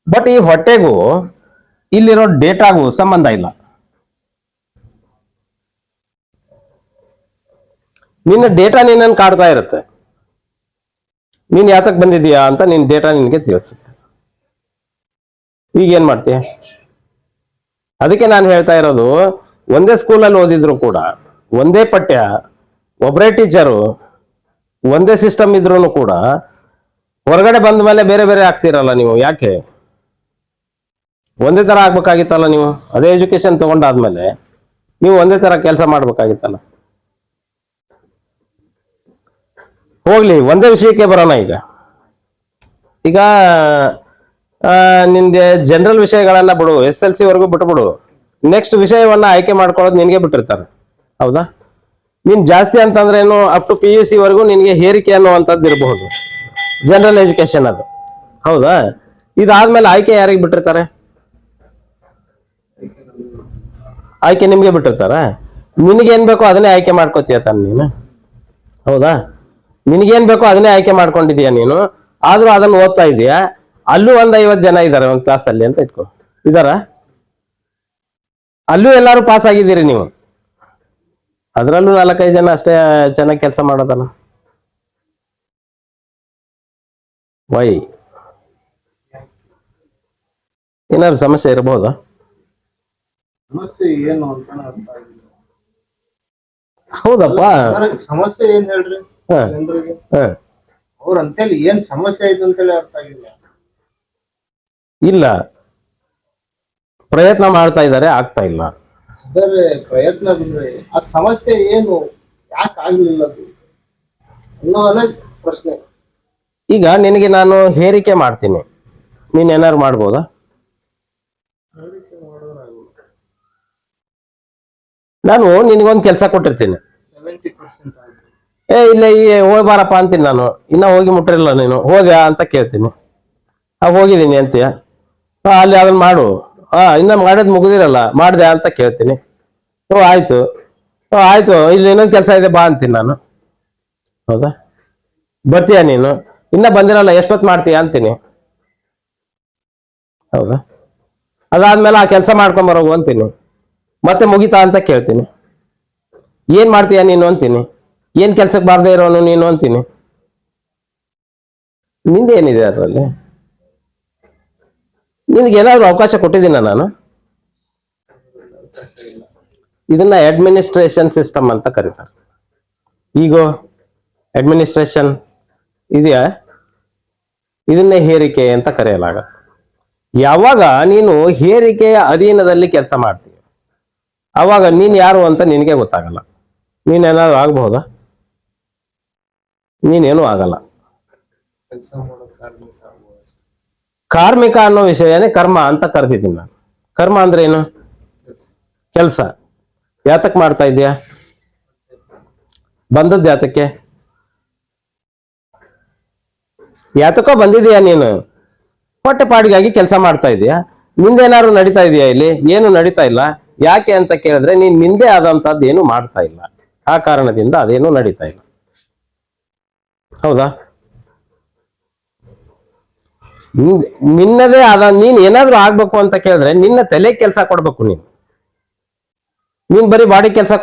ಬಟ್ ಈ ಹೊಟ್ಟೆಗೂ ಇಲ್ಲಿರೋ ಡೇಟಾಗೂ ಸಂಬಂಧ ಇಲ್ಲ. ನಿನ್ನ ಡೇಟಾ ನಿನ್ನನ್ನು ಕಾಡ್ತಾ ಇರುತ್ತೆ. ನೀನ್ ಯಾತಕ್ ಬಂದಿದೀಯಾ ಅಂತ ನಿನ್ ಡೇಟಾ ನಿನ್ಗೆ ತಿಳಿಸುತ್ತೆ. ಈಗ ಏನ್ ಮಾಡ್ತೀಯ? ಅದಕ್ಕೆ ನಾನು ಹೇಳ್ತಾ ಇರೋದು, ಒಂದೇ ಸ್ಕೂಲಲ್ಲಿ ಓದಿದ್ರು ಕೂಡ, ಒಂದೇ ಪಠ್ಯ, ಒಬ್ಬರೇ ಟೀಚರು, ಒಂದೇ ಸಿಸ್ಟಮ್ ಇದ್ರೂ ಕೂಡ ಹೊರಗಡೆ ಬಂದ ಮೇಲೆ ಬೇರೆ ಬೇರೆ ಆಗ್ತಿರಲ್ಲ ನೀವು. ಯಾಕೆ? ಒಂದೇ ತರ ಆಗ್ಬೇಕಾಗಿತ್ತಲ್ಲ ನೀವು. ಅದೇ ಎಜುಕೇಶನ್ ತಗೊಂಡಾದ್ಮೇಲೆ ನೀವು ಒಂದೇ ತರ ಕೆಲಸ ಮಾಡ್ಬೇಕಾಗಿತ್ತಲ್ಲ. ಹೋಗ್ಲಿ, ಒಂದೇ ವಿಷಯಕ್ಕೆ ಬರೋಣ. ಈಗ ನಿನ್ಗೆ ಜನರಲ್ ವಿಷಯಗಳನ್ನ ಬಿಡು, SLC ವರೆಗೂ ಬಿಟ್ಬಿಡು. ನೆಕ್ಸ್ಟ್ ವಿಷಯವನ್ನ ಆಯ್ಕೆ ಮಾಡ್ಕೊಳ್ಳೋದು ನಿನ್ಗೆ ಬಿಟ್ಟಿರ್ತಾರೆ, ಹೌದಾ? ನೀನ್ ಜಾಸ್ತಿ ಅಂತಂದ್ರೇನು, ಅಪ್ ಟು PUC ವರೆಗೂ ನಿನ್ಗೆ ಹೇರಿಕೆ ಅನ್ನುವಂಥದ್ದು ಇರಬಹುದು, ಜನರಲ್ ಎಜುಕೇಶನ್ ಅದು, ಹೌದಾ? ಇದಾದ್ಮೇಲೆ ಆಯ್ಕೆ ಯಾರಿಗೆ ಬಿಟ್ಟಿರ್ತಾರೆ? ಆಯ್ಕೆ ನಿಮ್ಗೆ ಬಿಟ್ಟಿರ್ತಾರ. ನಿನಗೇನ್ ಬೇಕೋ ಅದನ್ನೇ ಆಯ್ಕೆ ಮಾಡ್ಕೋತೀಯ ತಾನೆ ನೀನು, ಹೌದಾ? ನಿನಗೇನ್ ಬೇಕೋ ಅದನ್ನೇ ಆಯ್ಕೆ ಮಾಡ್ಕೊಂಡಿದೀಯ ನೀನು. ಆದ್ರೂ ಅದನ್ನ ಓದ್ತಾ ಇದೀಯಾ. ಅಲ್ಲೂ 50 ಜನ ಇದ್ದಾರೆ ಒಂದು ಕ್ಲಾಸ್ ಅಲ್ಲಿ ಅಂತ ಇಟ್ಕೋ, ಇದಾರ? ಅಲ್ಲೂ ಎಲ್ಲಾರು ಪಾಸ್ ಆಗಿದ್ದೀರಿ ನೀವು. ಅದರಲ್ಲೂ 4-5 ಜನ ಅಷ್ಟೇ ಚೆನ್ನಾಗಿ ಕೆಲಸ ಮಾಡೋದಲ್ಲ. ವೈ? ಏನಾದ್ರು ಸಮಸ್ಯೆ ಇರಬಹುದಾ? ಸಮಸ್ಯೆ ಏನು ಅಂತ ಅರ್ಥ ಆಗಿಲ್ಲ. ಹೌದಪ್ಪ, ಸಮಸ್ಯೆ ಏನ್ ಹೇಳ್ರಿ ಜನರಿಗೆ? ಅವ್ರ ಅಂತೇಳಿ ಏನ್ ಸಮಸ್ಯೆ ಐತೆ ಅಂತೇಳಿ ಅರ್ಥ ಆಗಿಲ್ಲ. ಇಲ್ಲ, ಪ್ರಯತ್ನ ಮಾಡ್ತಾ ಇದ್ದಾರೆ, ಆಗ್ತಾ ಇಲ್ಲ. ಬೇರೆ ಪ್ರಯತ್ನ ಬಿಡ್ರಿ, ಆ ಸಮಸ್ಯೆ ಏನು, ಯಾಕೆ ಆಗ್ಲಿಲ್ಲ ಅದು ಅನ್ನೋದೇ ಪ್ರಶ್ನೆ. ಈಗ ನಿನಗೆ ನಾನು ಹೇರಿಕೆ ಮಾಡ್ತೀನಿ, ನೀನ್ ಏನಾರು ಮಾಡ್ಬೋದಾ? ನಾನು ನಿನಗೊಂದು ಕೆಲಸ ಕೊಟ್ಟಿರ್ತೀನಿ, 70% ಆಯ್ತು. ಇಲ್ಲ ಈ ಹೋಗ್ಬಾರಪ್ಪ ಅಂತೀನಿ ನಾನು. ಇನ್ನ ಹೋಗಿ ಮುಟ್ಟಿರಲ್ಲ ನೀನು, ಹೋಗ್ಯಾ ಅಂತ ಕೇಳ್ತೀನಿ. ಹೋಗಿದ್ದೀನಿ ಅಂತೀಯ. ಅಲ್ಲಿ ಅದನ್ನ ಮಾಡು. ಇನ್ನ ಮಾಡೋದು ಮುಗಿದಿರಲ್ಲ, ಮಾಡ್ದೆ ಅಂತ ಕೇಳ್ತೀನಿ. ಆಯ್ತು, ಆಯ್ತು, ಇಲ್ಲಿ ಇನ್ನೊಂದು ಕೆಲಸ ಇದೆ ಬಾ ಅಂತೀನಿ ನಾನು, ಹೌದಾ? ಬರ್ತೀಯ ನೀನು? ಇನ್ನ ಬಂದಿರಲ್ಲ, ಎಷ್ಟೊತ್ತು ಮಾಡ್ತೀಯ ಅಂತೀನಿ, ಹೌದಾ? ಅದಾದ್ಮೇಲೆ ಆ ಕೆಲಸ ಮಾಡ್ಕೊಂಡ್ ಬರೋಗು ಅಂತೀನಿ. ಮತ್ತೆ ಮುಗಿತಾ ಅಂತ ಕೇಳ್ತೀನಿ. ಏನ್ ಮಾಡ್ತೀಯ ನೀನು ಅಂತೀನಿ. ಏನ್ ಕೆಲ್ಸಕ್ಕೆ ಬಾರ್ದೇ ಇರೋನು ನೀನು ಅಂತೀನಿ. ನಿಂದೇನಿದೆ ಅದರಲ್ಲಿ? ನಿನ್ಗೆ ಏನಾದ್ರು ಅವಕಾಶ ಕೊಟ್ಟಿದ್ದೀನ ನಾನು? ಇದನ್ನ ಅಡ್ಮಿನಿಸ್ಟ್ರೇಷನ್ ಸಿಸ್ಟಮ್ ಅಂತ ಕರೀತಾರೆ. ಈಗ ಅಡ್ಮಿನಿಸ್ಟ್ರೇಷನ್ ಇದೆಯಾ, ಇದನ್ನೇ ಹೇರಿಕೆ ಅಂತ ಕರೆಯಲಾಗುತ್ತೆ. ಯಾವಾಗ ನೀನು ಹೇರಿಕೆಯ ಅಧೀನದಲ್ಲಿ ಕೆಲಸ ಮಾಡ್ತೀಯ ಅವಾಗ ನೀನ್ ಯಾರು ಅಂತ ನಿನಗೆ ಗೊತ್ತಾಗಲ್ಲ. ನೀನೇನಾದ್ರು ಆಗಬಹುದಾ? ನೀನೇನು ಆಗಲ್ಲ. ಕೆಲಸ ಮಾಡೋ ಕಾರ್ಮಿಕ ಆಗ್ಬೋದು ಅಷ್ಟೇ. ಕಾರ್ಮಿಕ ಅನ್ನೋ ವಿಷಯನೇ ಕರ್ಮ ಅಂತ ಕರೆದಿದ್ದೀನಿ ನಾನು. ಕರ್ಮ ಅಂದ್ರೆ ಏನು? ಕೆಲಸ. ಯಾತಕ್ ಮಾಡ್ತಾ ಇದೀಯಾ? ಬಂದದ್ದು ಯಾತಕ್ಕೆ? ಯಾತಕ್ಕೋ ಬಂದಿದೀಯಾ ನೀನು. ಹೊಟ್ಟೆಪಾಡಿಗಾಗಿ ಕೆಲಸ ಮಾಡ್ತಾ ಇದೀಯಾ. ನಿಂದೇನಾದ್ರು ನಡೀತಾ ಇದೆಯಾ ಇಲ್ಲಿ? ಏನು ನಡೀತಾ ಇಲ್ಲ. ಯಾಕೆ ಅಂತ ಕೇಳಿದ್ರೆ ನೀನ್ ನಿಂದೆ ಆದಂತದ್ದು ಏನು ಮಾಡ್ತಾ ಇಲ್ಲ. ಆ ಕಾರಣದಿಂದ ಅದೇನು ನಡೀತಾ ಇಲ್ಲ. ಹೌದಾ? ನಿನ್ನದೇ ಆದ ನೀನ್ ಏನಾದ್ರೂ ಆಗ್ಬೇಕು ಅಂತ ಕೇಳಿದ್ರೆ ನಿನ್ನ ತಲೆ ಕೆಲಸ ಕೊಡ್ಬೇಕು. ನೀನ್ ಬರೀ ಬಾಡಿ ಕೆಲಸ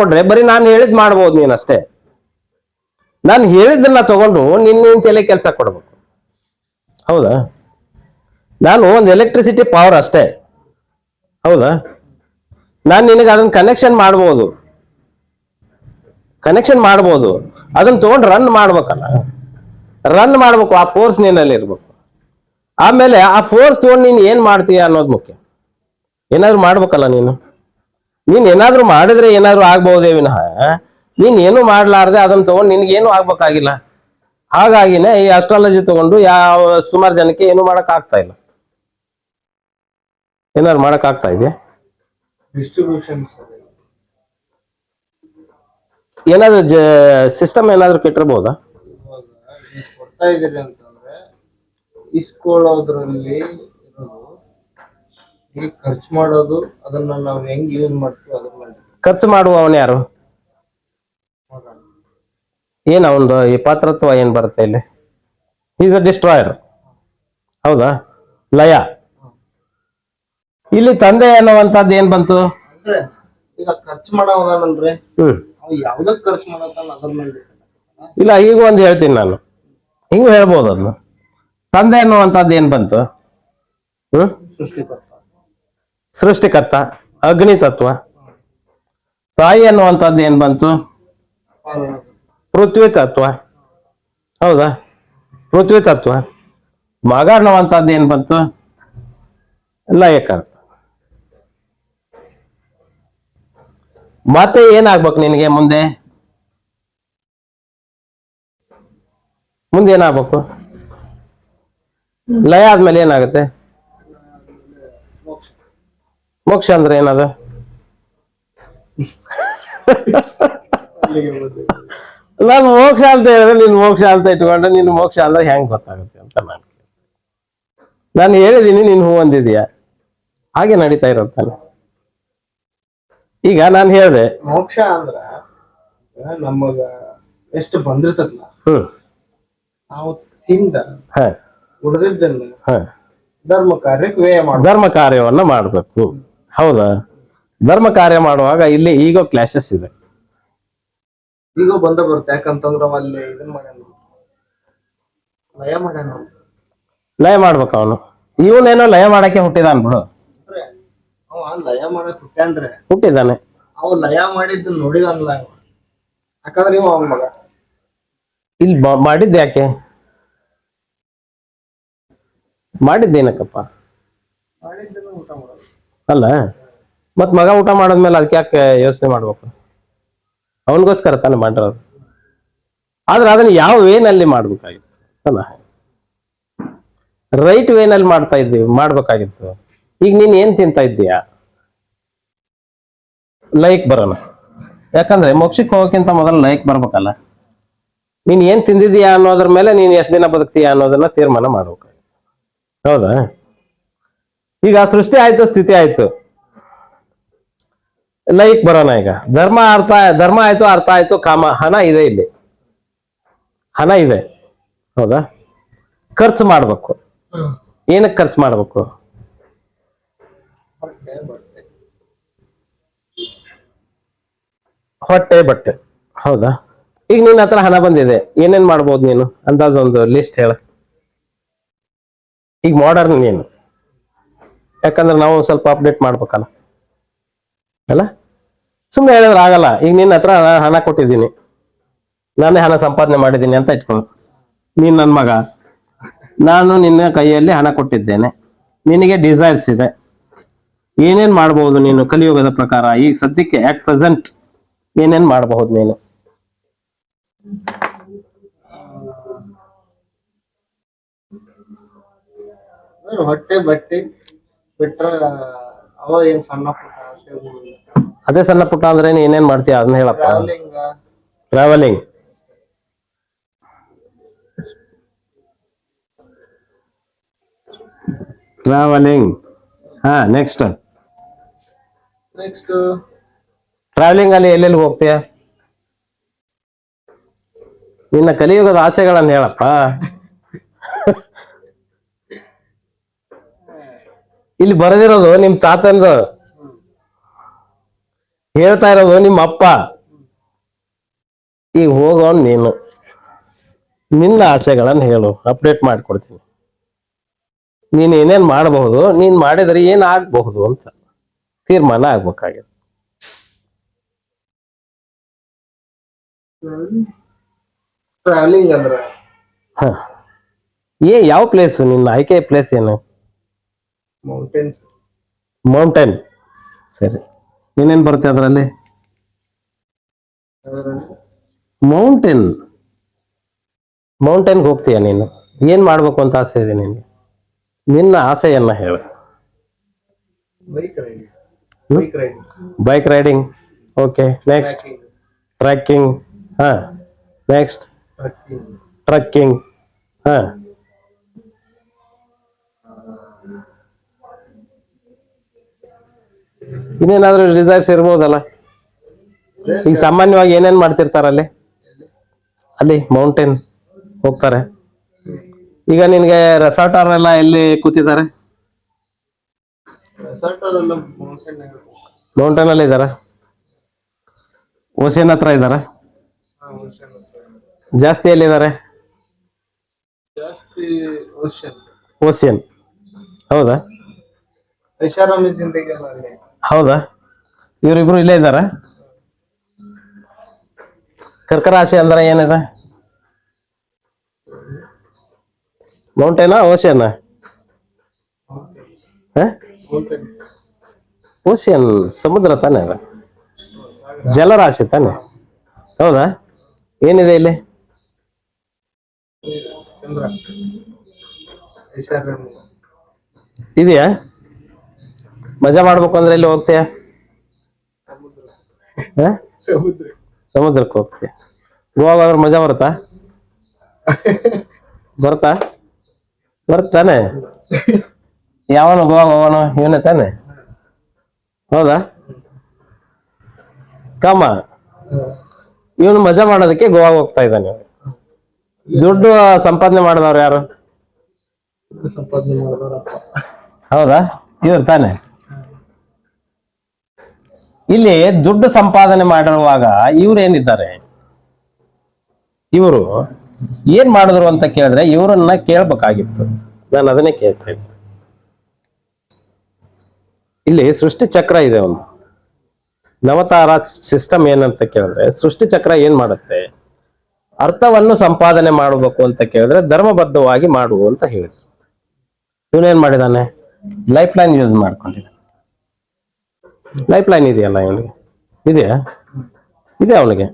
ಕೊಟ್ರೆ, ಬರೀ ನಾನು ಹೇಳಿದ್ ಮಾಡ್ಬೋದು ನೀನ್ ಅಷ್ಟೇ. ನಾನು ಹೇಳಿದ್ದನ್ನ ತಗೊಂಡು ನಿನ್ನ ತಲೆ ಕೆಲಸ ಕೊಡ್ಬೇಕು. ಹೌದಾ? ನಾನು ಒಂದು ಎಲೆಕ್ಟ್ರಿಸಿಟಿ ಪವರ್ ಅಷ್ಟೇ. ಹೌದಾ? ನಾನು ನಿನಗೆ ಅದನ್ನ ಕನೆಕ್ಷನ್ ಮಾಡ್ಬೋದು. ಅದನ್ನ ತಗೊಂಡು ರನ್ ಮಾಡ್ಬೇಕಲ್ಲ. ರನ್ ಮಾಡ್ಬೇಕು. ಆ ಫೋರ್ಸ್ ನಿನ್ನಲ್ಲಿ ಇರ್ಬೇಕು. ಆಮೇಲೆ ಆ ಫೋರ್ಸ್ ತಗೊಂಡು ನೀನ್ ಏನ್ ಮಾಡ್ತೀಯ ಅನ್ನೋದು ಮುಖ್ಯ. ಏನಾದ್ರು ಮಾಡ್ಬೇಕಲ್ಲ ನೀನು. ನೀನ್ ಏನಾದ್ರು ಮಾಡಿದ್ರೆ ಏನಾದ್ರು ಆಗ್ಬಹುದೇ ವಿನಃ ನೀನ್ ಏನು ಮಾಡ್ಲಾರ್ದೆ ಅದನ್ನ ತಗೊಂಡು ನಿನ್ಗೇನು ಆಗ್ಬೇಕಾಗಿಲ್ಲ. ಹಾಗಾಗಿನೇ ಈ ಅಸ್ಟ್ರಾಲಜಿ ತಗೊಂಡು ಸುಮಾರು ಜನಕ್ಕೆ ಏನು ಮಾಡಕ್ ಆಗ್ತಾ ಇಲ್ಲ. ಏನಾದ್ರು ಮಾಡಕ್ ಆಗ್ತಾ ಇದೆಯಾ? ಡಿಸ್ಟ್ರಿಬ್ಯೂಷನ್ ಏನಾದ್ರು ಸಿಸ್ಟಮ್ ಏನಾದ್ರು ಕೆಟ್ಟಿರ್ಬೋದಾ? ಇವಾಗ ನೀವು ಕೊಡ್ತಾ ಇದೀರಿ ಅಂತಂದ್ರೆ ಇಸ್ಕೊಳ್ಳೋದ್ರಲ್ಲಿ ಇರೋದು, ಈಗ ಖರ್ಚು ಮಾಡೋದು, ಅದನ್ನ ನಾವು ಹೆಂಗ್ ಯೂಸ್ ಮಾಡ್ತೀವಿ ಅದ್ರ ಮೇಲೆ. ಖರ್ಚು ಮಾಡುವವನು ಯಾರು? ಮಗ. ಏನ್ ಅವನು ಈ ಪಾತ್ರತ್ವ ಏನ್ ಬರುತ್ತೆ ಇಲ್ಲಿ? Is a destroyer. ಹೌದಾ? ಲಯ. ಇಲ್ಲಿ ತಂದೆ ಅನ್ನುವಂಥದ್ದು ಏನ್ ಬಂತು? ಅಂದ್ರೆ ಈಗ ಖರ್ಚು ಮಾಡೋವನಲ್ರಿ, ಅವ್ ಯಾವ್ದಕ್ ಖರ್ಚು ಮಾಡತ್ತಾನ ಅದ್ರ ಮೇಲೆ. ಇಲ್ಲ, ಈಗ ಒಂದು ಹೇಳ್ತೀನಿ ನಾನು. ಹಿಂಗೂ ಹೇಳ್ಬೋದು ಅದನ್ನ. ತಂದೆ ಅನ್ನುವಂಥದ್ದು ಏನ್ ಬಂತು? ಸೃಷ್ಟಿಕರ್ತ, ಅಗ್ನಿ ತತ್ವ. ತಾಯಿ ಅನ್ನುವಂಥದ್ದು ಏನ್ ಬಂತು? ಪೃಥ್ವಿ ತತ್ವ. ಹೌದಾ? ಪೃಥ್ವಿ ತತ್ವ. ಮಗ ಅನ್ನುವಂಥದ್ದು ಏನ್ ಬಂತು? ಲಯಕರ್ತ. ಮತ್ತೆ ಏನಾಗ್ಬೇಕು ನಿನಗೆ ಮುಂದೆ? ಏನಾಗ್ಬೇಕು? ಲಯ ಆದ್ಮೇಲೆ ಏನಾಗುತ್ತೆ? ಮೋಕ್ಷ ಅಂದ್ರೆ ಏನದು? ನಾನು ಮೋಕ್ಷ ಅಂತ ಹೇಳಿದ್ರೆ ನೀನ್ ಮೋಕ್ಷ ಅಂತ ಇಟ್ಕೊಂಡ್ರೆ ನಿನ್ ಮೋಕ್ಷ ಅಂದ್ರೆ ಹೆಂಗ್ ಗೊತ್ತಾಗುತ್ತೆ ಅಂತ ನಾನು ಹೇಳಿದೀನಿ, ನೀನ್ ಹೂ ಅಂದಿದೀಯ. ಹಾಗೆ ನಡೀತಾ ಇರುತ್ತಾನೆ. ಈಗ ನಾನು ಹೇಳ್ದೆ ಮೋಕ್ಷ ಅಂದ್ರ ನಮಗ ಎಷ್ಟು ಬಂದಿರ್ತದಲ್ಲ ನಾವು ತಿಂದ ಉಳಿದಿದ್ದನ್ನು ಧರ್ಮ ಕಾರ್ಯಕ್ಕೆ ವ್ಯಯ ಮಾಡ, ಧರ್ಮ ಕಾರ್ಯವನ್ನ ಮಾಡ್ಬೇಕು. ಹೌದಾ? ಧರ್ಮ ಕಾರ್ಯ ಮಾಡುವಾಗ ಇಲ್ಲಿ ಈಗೋ ಕ್ಲಾಶಸ್ ಇದೆ. ಈಗ ಬಂದ ಬರುತ್ತೆ. ಯಾಕಂತಂದ್ರ ಅಲ್ಲಿ ಇದನ್ ಮಾಡ್ಯಾನ, ಲಯ ಮಾಡ್ಯಾನ. ಲಯ ಮಾಡ್ಬೇಕು ಅವನು. ಇವನೇನೋ ಲಯ ಮಾಡಕ್ಕೆ ಹುಟ್ಟಿದಾನ್ ಬಿಡು. ಅವ ಲಯ ಮಾಡಕ್ ಹುಟ್ಟಿದಾನೆ. ಅವ ಲಯ ಮಾಡಿದ್ದು ನೋಡಿದಲ್ಲ. ಯಾಕಂದ್ರೆ ಇವ ಅವನ ಮಗ. ಇಲ್ಲಿ ಮಾಡಿದ್ದೆ ಯಾಕೆ? ಮಾಡಿದ್ದೇನಕ್ಕಪ್ಪ? ಮಾಡಿದ್ದನ್ನು ಊಟ ಮಾಡೋದು ಅಲ್ಲ. ಮತ್ ಮಗ ಊಟ ಮಾಡದ್ಮೇಲೆ ಅದಕ್ಕೆ ಯಾಕೆ ಯೋಚನೆ ಮಾಡ್ಬೇಕು? ಅವನಿಗೋಸ್ಕರ ತಾನೇ ಮಾಡಿರೋದು. ಆದ್ರೆ ಅದನ್ನ ಯಾವ ವೇನಲ್ಲಿ ಮಾಡ್ಬೇಕಾಗಿತ್ತು ಅಲ್ಲ? ರೈಟ್ ವೇನಲ್ಲಿ ಮಾಡ್ಬೇಕಾಗಿತ್ತು. ಈಗ ನೀನ್ ಏನ್ ತಿಂತಾ ಇದ್ದೀಯಾ? ಲೈಕ್ ಬರೋಣ. ಯಾಕಂದ್ರೆ ಮೋಕ್ಷಕ್ಕೆ ಹೋಗೋಕ್ಕಿಂತ ಮೊದಲು ಲೈಕ್ ಬರ್ಬೇಕಲ್ಲ. ನೀನ್ ಏನ್ ತಿಂದಿದೀಯಾ ಅನ್ನೋದ್ರ ಮೇಲೆ ನೀನ್ ಎಷ್ಟು ದಿನ ಬದುಕ್ತೀಯಾ ಅನ್ನೋದನ್ನ ತೀರ್ಮಾನ ಮಾಡ್ಬೇಕು. ಹೌದಾ? ಈಗ ಸೃಷ್ಟಿ ಆಯ್ತು, ಸ್ಥಿತಿ ಆಯ್ತು, ಲೈಕ್ ಬರೋಣ. ಈಗ ಧರ್ಮ ಆಯ್ತು, ಅರ್ಥ ಆಯ್ತು, ಕಾಮ, ಹಣ ಇದೆ. ಇಲ್ಲಿ ಹಣ ಇದೆ. ಹೌದಾ? ಖರ್ಚು ಮಾಡ್ಬೇಕು. ಏನಕ್ಕೆ ಖರ್ಚು ಮಾಡ್ಬೇಕು? ಬಟ್ಟೆ. ಹೊಟ್ಟೆ ಬಟ್ಟೆ. ಹೌದಾ, ಈಗ ನಿನ್ನ ಹತ್ರ ಹಣ ಬಂದಿದೆ, ಏನೇನ್ ಮಾಡ್ಬೋದು ನೀನು? ಅಂದಾಜು ಒಂದು ಲಿಸ್ಟ್ ಹೇಳ. ಈಗ ಮಾಡರ್ನ್ ನೀನು, ಯಾಕಂದ್ರೆ ನಾವು ಸ್ವಲ್ಪ ಅಪ್ಡೇಟ್ ಮಾಡ್ಬೇಕಲ್ಲ ಅಲ್ಲ. ಸುಮ್ಮನೆ ಹೇಳಿದ್ರೆ ಆಗಲ್ಲ. ಈಗ ನಿನ್ನ ಹತ್ರ ಹಣ ಕೊಟ್ಟಿದ್ದೀನಿ, ನಾನೇ ಹಣ ಸಂಪಾದನೆ ಮಾಡಿದ್ದೀನಿ ಅಂತ ಇಟ್ಕೊ. ನೀನ್ ನನ್ನ ಮಗ, ನಾನು ನಿನ್ನ ಕೈಯಲ್ಲಿ ಹಣ ಕೊಟ್ಟಿದ್ದೇನೆ, ನಿನಗೆ ಡಿಸೈರ್ಸ್ ಇದೆ. ಏನೇನ್ ಮಾಡಬಹುದು ನೀನು ಕಲಿಯುಗದ ಪ್ರಕಾರ? ಈಗ ಸದ್ಯಕ್ಕೆ ಅಟ್ ಪ್ರೆಸೆಂಟ್ ಏನೇನ್ ಮಾಡಬಹುದು ನೀನು? ಹೊಟ್ಟೆ ಬಟ್ಟೆ ಬಿಟ್ರ ಅವ ಏನ್ ಸಣ್ಣ ಪುಟ್ಟ ಆಸೆಗಳು. ಅದೇ ಸಣ್ಣ ಪುಟ್ಟ ಅಂದ್ರೆ ಏನೇನ್ ಮಾಡ್ತೀಯ ಅದನ್ನ ಹೇಳಪ್ಪ. ಟ್ರಾವೆಲಿಂಗ್. ಟ್ರಾವೆಲಿಂಗ್. ಟ್ರಾವೆಲಿಂಗ್, ಹಾ. ನೆಕ್ಸ್ಟ್ ನೆಕ್ಸ್ಟ್ ಟ್ರಾವೆಲಿಂಗ್ ಅಲ್ಲಿ ಎಲ್ಲೆಲ್ಲಿ ಹೋಗ್ತೀಯ? ನಿನ್ನ ಕಲಿಯುಗದ ಆಸೆಗಳನ್ನ ಹೇಳಪ್ಪ. ಇಲ್ಲಿ ಬರೆದಿರೋದು ನಿಮ್ ತಾತಂದು, ಹೇಳ್ತಾ ಇರೋದು ನಿಮ್ಮ ಅಪ್ಪ. ಈಗ ಹೋಗೋನ್ ನೀನು, ನಿನ್ನ ಆಸೆಗಳನ್ನ ಹೇಳು, ಅಪ್ಡೇಟ್ ಮಾಡ್ಕೊಡ್ತೀನಿ. ನೀನ್ ಏನೇನ್ ಮಾಡಬಹುದು, ನೀನ್ ಮಾಡಿದ್ರೆ ಏನ್ ಆಗ್ಬಹುದು ಅಂತ ತೀರ್ಮಾನ ಆಗ್ಬೇಕಾಗಿದೆ. ಟ್ರಾವೆಲಿಂಗ್ ಅಂದ್ರ ಹ, ಯಾವ ಪ್ಲೇಸ್ ನಿನ್ನ ಆಯ್ಕೆ? ಪ್ಲೇಸ್ ಏನು? ಮೌಂಟೇನ್ಸ್. ಮೌಂಟೇನ್. ಸರಿ, ಏನೇನ್ ಬರುತ್ತೆ ಅದರಲ್ಲಿ? ಮೌಂಟೇನ್. ಮೌಂಟೇನ್ಗೆ ಹೋಗ್ತೀಯ ನೀನು? ಏನ್ ಮಾಡ್ಬೇಕು ಅಂತ ಆಸೆ ಇದೆ ನಿನ್ಗೆ? ನಿನ್ನ ಆಸೆಯನ್ನ ಹೇಳು. Bike riding. Bike riding. Bike riding. Okay. Next trekking. ಹಾ. Next trekking. ಹಾ. ಇನ್ನೇನಾದ್ರೂ ಡಿಸೈರ್ಸ್ ಇರ್ಬೋದಲ್ಲ? ಈಗ ಸಾಮಾನ್ಯವಾಗಿ ಏನೇನ್ ಮಾಡ್ತಿರ್ತಾರ ಅಲ್ಲಿ? ಅಲ್ಲಿ ಮೌಂಟೇನ್ ಹೋಗ್ತಾರೆ. ಈಗ ನಿನ್ಗೆ ರೆಸಾರ್ಟ್ ಅವರೆಲ್ಲ ಎಲ್ಲಿ ಕೂತಿದ್ದಾರೆ? ಮೌಂಟೇನ್ ಅಲ್ಲಿ ಇದಾರ? ಓಷನ್ ಹತ್ರ ಇದಾರ? ಜಾಸ್ತಿ ಎಲ್ಲಿದ್ದಾರೆ? ಜಾಸ್ತಿ ಓಷನ್. ಓಷನ್. ಹೌದಾ? ಐಷಾರಾಮಿ ಜಿಂದಗಿ ಎಲ್ಲ ಅಲ್ಲೇ. ಹೌದಾ? ಇವರಿಬ್ರು ಇಲ್ಲೇ ಇದ್ದಾರ? ಕರ್ಕರಾಶಿ ಅಂದ್ರೆ ಏನಿದೆ? ಮೌಂಟೇನಾ ಓಷನ್? ಓಷನ್ ಸಮುದ್ರ ತಾನೆ, ಅದ ಜಲರಾಶಿ ತಾನೆ. ಹೌದಾ? ಏನಿದೆ ಇಲ್ಲಿ? ಚಂದ್ರ. ಐಷಾರಾಮಿ ಇದೆಯಾ? ಮಜಾ ಮಾಡ್ಬೇಕು ಅಂದ್ರೆ ಇಲ್ಲಿ ಹೋಗ್ತೀಯ? ಸಮುದ್ರ. ಸಮುದ್ರಕ್ಕೆ ಹೋಗ್ತೀಯ. ಗೋವಾಗ ಆದ್ರೆ ಮಜಾ ಬರುತ್ತಾ? ಬರ್ತಾ? ಬರ್ತಾನೆ. ಯಾವನು ಗೋವಾ ಹೋಗೋಣ? ಇವನೇ ತಾನೆ. ಹೌದಾ? ಕಮ್ಮ ಇವನು ಮಜಾ ಮಾಡೋದಕ್ಕೆ ಗೋವಾ ಹೋಗ್ತಾ ಇದ್ದಾನೆ. ದುಡ್ಡು ಸಂಪಾದನೆ ಮಾಡಿದವ್ರು ಯಾರು? ಸಂಪಾದನೆ ಮಾಡಿದವರಪ್ಪ. ಹೌದಾ? ಇವ್ರು ತಾನೆ. ಇಲ್ಲಿ ದುಡ್ಡು ಸಂಪಾದನೆ ಮಾಡಿರುವಾಗ ಇವ್ರು ಏನಿದ್ದಾರೆ? ಇವರು ಏನ್ ಮಾಡಿದ್ರು ಅಂತ ಕೇಳಿದ್ರೆ ಇವರನ್ನ ಕೇಳ್ಬೇಕಾಗಿತ್ತು. ನಾನು ಅದನ್ನೇ ಕೇಳ್ತಾ ಇದ್ದೆ. ಇಲ್ಲಿ ಸೃಷ್ಟಿ ಚಕ್ರ ಇದೆ ಒಂದು. ನವತಾರ ಸಿಸ್ಟಮ್ ಏನಂತ ಕೇಳಿದ್ರೆ, ಸೃಷ್ಟಿ ಚಕ್ರ ಏನ್ ಮಾಡುತ್ತೆ? ಅರ್ಥವನ್ನು ಸಂಪಾದನೆ ಮಾಡಬೇಕು ಅಂತ ಕೇಳಿದ್ರೆ ಧರ್ಮಬದ್ಧವಾಗಿ ಮಾಡು ಅಂತ ಹೇಳಿದ್ರು. ಇವನೇನ್ ಮಾಡಿದಾನೆ? ಲೈಫ್ ಲೈನ್ ಯೂಸ್ ಮಾಡ್ಕೊಂಡಿದ್ದಾನೆ. ಲೈಫ್ ಲೈನ್ ಇದೆಯಲ್ಲ ಇವನಿಗೆ? ಇದೆಯಾ? ಇದೆ ಅವನಿಗೆ.